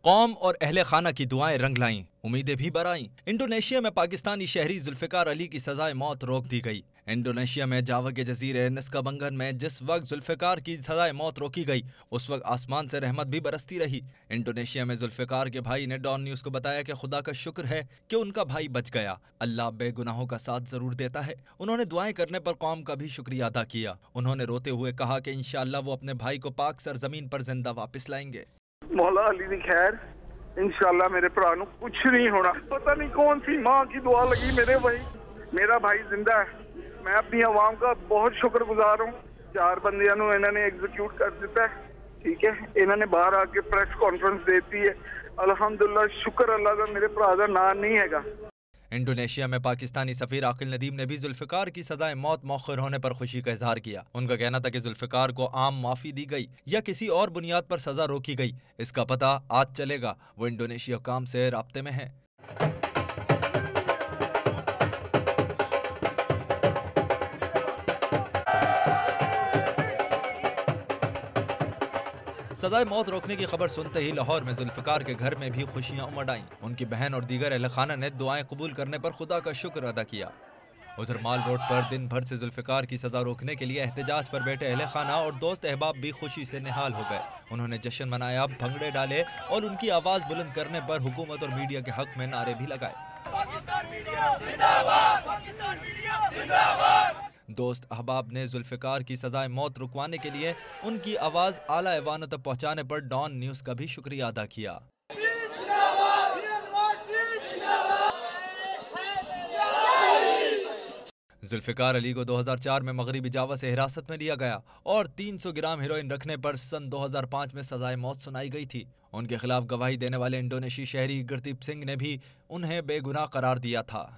कौम और अहले खाना की दुआएं रंग लाईं, उम्मीदें भी बराईं। इंडोनेशिया में पाकिस्तानी शहरी जुल्फिकार अली की सजाए मौत रोक दी गई। इंडोनेशिया में जावा के जजीरे निस्कबंगन में जिस वक्त जुल्फिकार की सजाए मौत रोकी गई, उस वक्त आसमान से रहमत भी बरसती रही। इंडोनेशिया में जुल्फिकार के भाई ने डॉन न्यूज को बताया कि खुदा का शुक्र है कि उनका भाई बच गया। अल्लाह बेगुनाहों का साथ जरूर देता है। उन्होंने दुआएं करने पर कौम का भी शुक्रिया अदा किया। उन्होंने रोते हुए कहा कि इंशाअल्लाह वो अपने भाई को पाक सरजमीन पर जिंदा वापस लाएंगे। मौला अली दी खैर, इंशाल्लाह मेरे भरा नू कुछ नहीं होना। पता नहीं कौन सी माँ की दुआ लगी मेरे भाई, मेरा भाई जिंदा है। मैं अपनी आवाम का बहुत शुक्रगुजार हूँ। 4 बंदियां नू इन्होंने एग्जीक्यूट कर दिता है, ठीक है। इन्होंने बाहर आके प्रेस कॉन्फ्रेंस देती है। अल्हम्दुलिल्लाह, शुक्र अल्लाह का मेरे भरा दा नाम नहीं हैगा। इंडोनेशिया में पाकिस्तानी सफीर आकिल नदीम ने भी जुल्फिकार की सजाए मौत मौखर होने पर खुशी का इजहार किया। उनका कहना था कि जुल्फिकार को आम माफी दी गई या किसी और बुनियाद पर सजा रोकी गई, इसका पता आज चलेगा। वो इंडोनेशिया काम से राब्ते में है। सजाए मौत रोकने की खबर सुनते ही लाहौर में जुल्फिकार के घर में भी खुशियां उमड़ आईं। उनकी बहन और दीगर अहले खाना ने दुआएं कबूल करने पर खुदा का शुक्र अदा किया। उधर माल रोड पर दिन भर से जुल्फिकार की सजा रोकने के लिए एहतजाज पर बैठे अहले खाना और दोस्त अहबाब भी खुशी से निहाल हो गए। उन्होंने जश्न मनाया, भंगड़े डाले और उनकी आवाज बुलंद करने पर हुकूमत और मीडिया के हक में नारे भी लगाए। दोस्त अहबाब ने जुल्फिकार की सजाए मौत रुकवाने के लिए उनकी आवाज आला ऐवानों तक पहुंचाने पर डॉन न्यूज का भी शुक्रिया अदा किया। जुल्फिकार अली को 2004 में मगरिबी जावा से हिरासत में लिया गया और 300 ग्राम हेरोइन रखने पर सन 2005 में सजाए मौत सुनाई गई थी। उनके खिलाफ गवाही देने वाले इंडोनेशियाई शहरी गुरदीप सिंह ने भी उन्हें बेगुनाह करार दिया था।